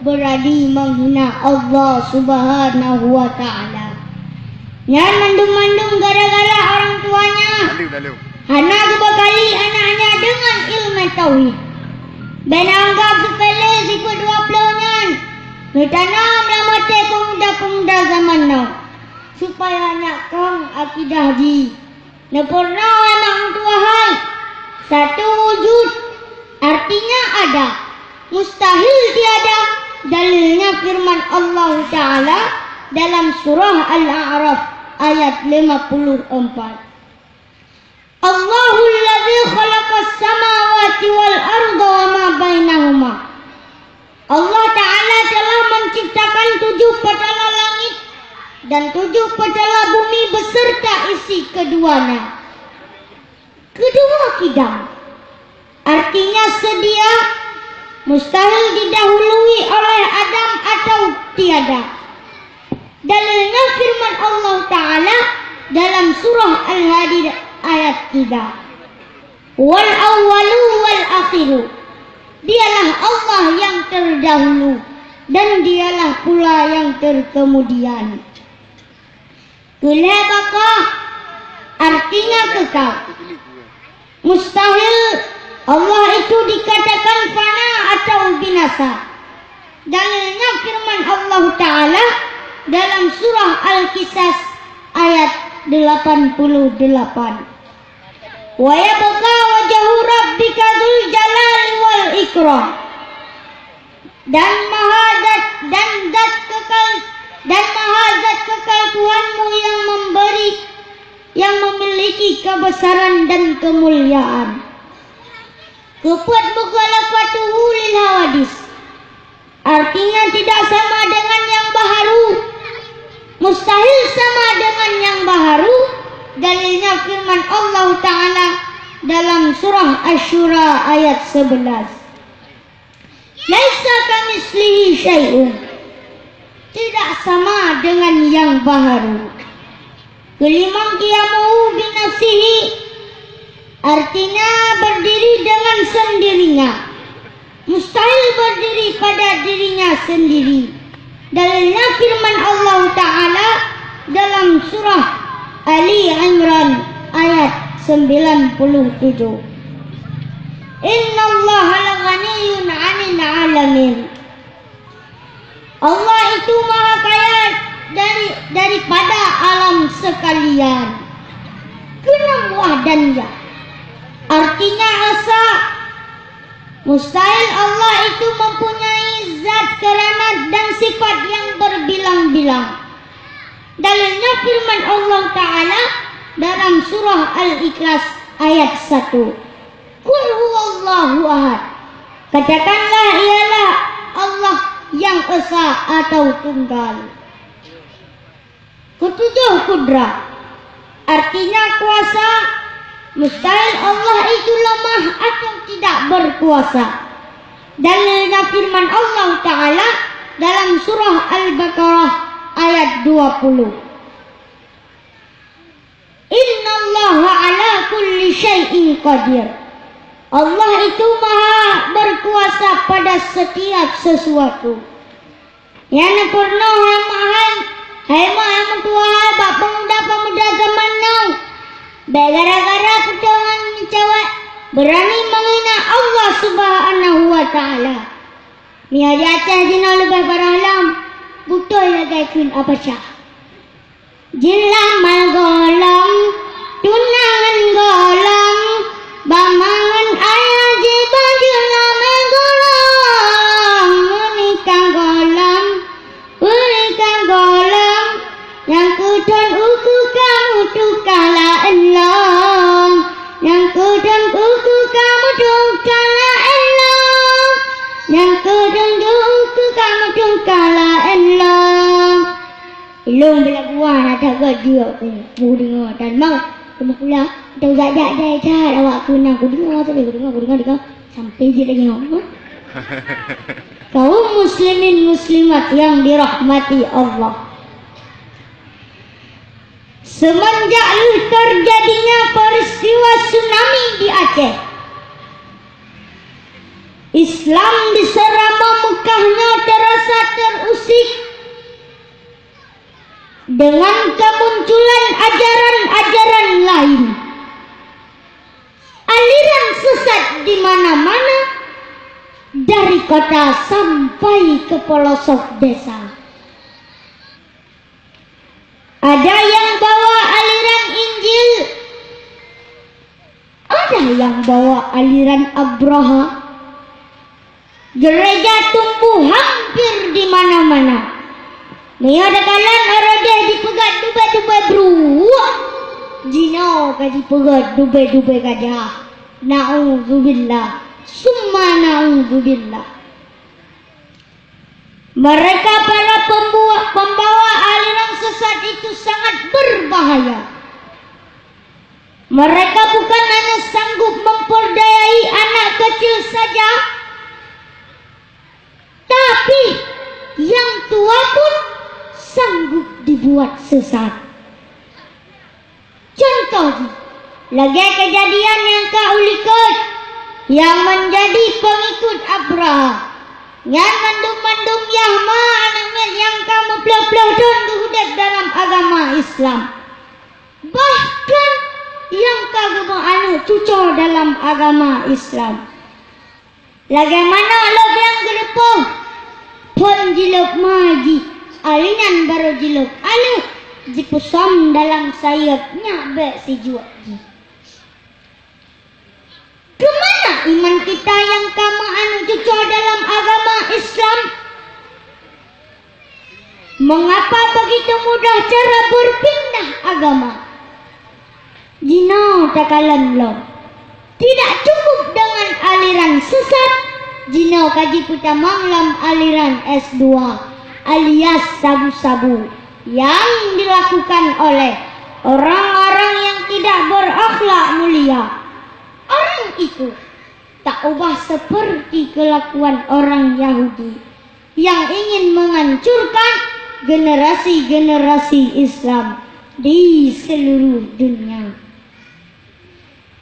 berani menghina Allah Subhanahu wa ta'ala. Yang mandung-mandung gara-gara orang tuanya. Hana kebakali anaknya dengan ilmu tauhid. Ben anggap sepele sikut 20-nya. Bertanam dalam hati pemuda-pemuda zaman now. Supaya nyakang akidah ji. Nepurna emang Tuhan. Satu wujud. Artinya ada. Mustahil tiada. Dalilnya firman Allah Ta'ala dalam surah Al-A'raf ayat 54. Allahul ladzi khalaqas samawati wal arda wa ma bainahuma. Allah Ta'ala telah menciptakan 7 petala langit dan 7 petala bumi beserta isi keduanya. Kedua kidam. Artinya sedia, mustahil didahului oleh Adam atau tiada. Dalilnya firman Allah Ta'ala dalam surah Al-Hadid ayat 3. Wal awwalu wal akhiru. Dialah Allah yang terdahulu dan dialah pula yang terkemudian. Kulabaka artinya kekal. Mustahil Allah itu dikatakan fana atau binasa. Dalilnya firman Allah Ta'ala dalam surah Al-Qisas ayat 88. Wa yabqa wajhu rabbika dzul jalali wal ikram. Dan mahazat kekal Tuhanmu yang memberi, yang memiliki kebesaran dan kemuliaan. Keput mukhalafatuhu lil hawadis. Artinya tidak sama dengan yang baharu. Mustahil sama dengan yang baharu. Dalilnya firman Allah Ta'ala dalam surah Asy-Syura ayat 11. Laisa kamitslihi syai'un. Tidak sama dengan yang baharu. Kalimat qiyamuhu binafsihi. Artinya berdiri dengan sendirinya. Mustahil berdiri pada dirinya sendiri. Dalilnya firman Allah Ta'ala dalam surah Ali Imran ayat 97. Innallaha laghaniyun 'anil 'alamin. Allah itu maha kaya daripada alam sekalian. Kenam wahdaniyah. Artinya asa. Mustahil Allah itu mempunyai zat, keranat dan sifat yang berbilang-bilang. Dalilnya firman Allah Ta'ala dalam surah Al-Ikhlas ayat 1. Qul huwallahu ahad. Katakanlah ialah Allah yang esa atau tunggal. Ketujuh kudrah. Artinya kuasa. Mustahil Allah itu lemah atau tidak berkuasa. Dalilnya firman Allah Ta'ala dalam surah Al-Baqarah ayat 20. Innallaha ala kulli syai'in qadir. Allah itu maha berkuasa pada setiap sesuatu. Yang purna hai maha tua bab pemuda-pemuda zaman now. Gara-gara ketuhan mencawat berani menghina Allah Subhanahu wa ta'ala. Mia di atas jina lebih beralam. Betul lagaikan apa syah. Jilamal golam, tunangan golam, bamangan ayah jiba jilamal golam, menikah golam, yang kudon uku kamu tukalah Allah, yang kudon uku kamu tukalah Allah, yang kudon uku kamu tukalah Allah. Ilung bila buah nak tak gajah aku dengar dan mau cuma pula tahu zat-zat dah cat awak kena aku dengar sampai je lagi ngomong. Kaum muslimin muslimat yang dirahmati Allah. Semenjak terjadinya peristiwa tsunami di Aceh, Islam di serama Mekahnya terasa kota sampai ke pelosok desa. Ada yang bawa aliran Injil, ada yang bawa aliran Abraha. Gereja tumbuh hampir di mana-mana. Ni ada kalan orang dia dipegat dubai-dubai beruak. Jino ka dipegat dubai-dubai gajah. Na'udzubillah. Summa na'udzubillah. Mereka para pembawa aliran sesat itu sangat berbahaya. Mereka bukan hanya sanggup memperdayai anak kecil saja, tapi yang tua pun sanggup dibuat sesat. Contoh, lagi kejadian yang kau lihat yang menjadi pengikut Abraha. Yang mandum-mandum Yahma anaknya yang kamu pelah-pelah dan kehudat dalam agama Islam. Bahkan yang kamu anak cucu dalam agama Islam. Bagaimana lo yang gerepoh pun jiluk maji alinan baru jiluk alu jipusam dalam sayapnya be si juaji. Kemana iman kita yang kamu anu cucu dalam agama Islam? Mengapa begitu mudah cara berpindah agama? Jino takalan lo. Tidak cukup dengan aliran sesat. Jino kaji puta manglam aliran S2 alias sabu-sabu yang dilakukan oleh orang-orang yang tidak berakhlak mulia. Orang itu tak ubah seperti kelakuan orang Yahudi yang ingin menghancurkan generasi-generasi Islam di seluruh dunia.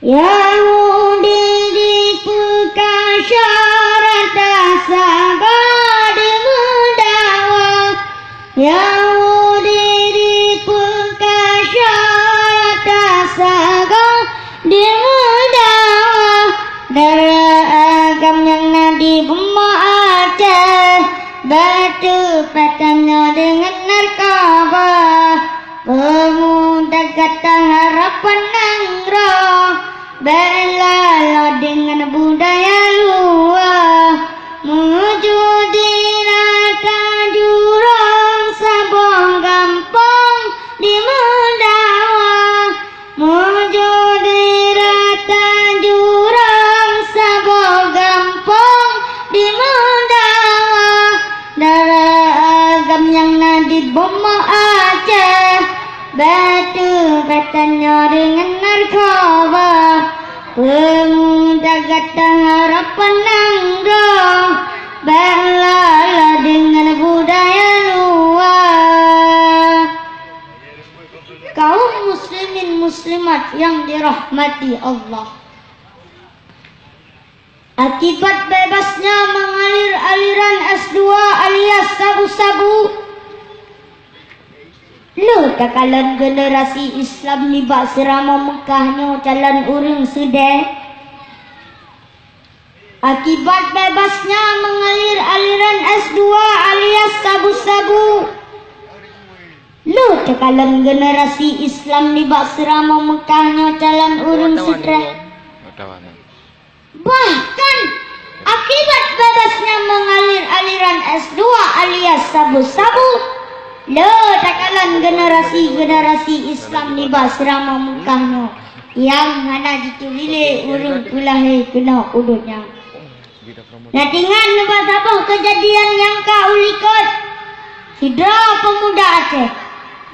Yahudi dibuka syarat sabar mendawa. Yahudi dibuka syarat sabar mendawa. Dari agam yang nadi bumma Aceh, batu patahnya dengan narkoba. Pemuda kata harapan nanggroh, berlalu dengan budaya luar. Menuju di rata jurang Sabong Gampong di Mendawa. Menuju di rata jurang Sabong Gampong di Mendawa. Darah agam yang nadi boma Aceh, batu katanya dengan narkoba. Pemuda kata harapan nanggroh, berlala dengan budaya luar. Kaum muslimin muslimat yang dirahmati Allah, akibat bebasnya mengalir aliran S2 alias sabu-sabu, lo takalan generasi Islam ni bak serama Mekahnya jalan urang sedeh. Akibat bebasnya mengalir aliran S2 alias sabu-sabu, lo takalan generasi Islam ni bak serama Mekahnya jalan urang sedeh. Bahkan akibat bebasnya mengalir aliran S2 alias sabu-sabu, lo takalan generasi Islam ni basrama Mekahnya yang hana ditulile urung kulahe kena udutnya. Nah tinggal nebas apa kejadian yang kau lihat hidra pemuda Aceh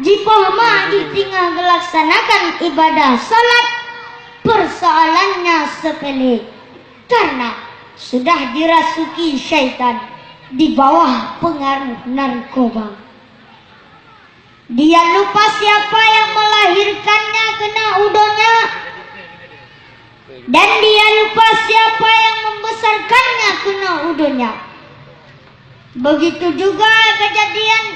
jipah mak ditinggal melaksanakan ibadah salat. Persoalannya sepele karena sudah dirasuki syaitan di bawah pengaruh narkoba. Dia lupa siapa yang melahirkannya kena udonya, dan dia lupa siapa yang membesarkannya kena udonya. Begitu juga kejadian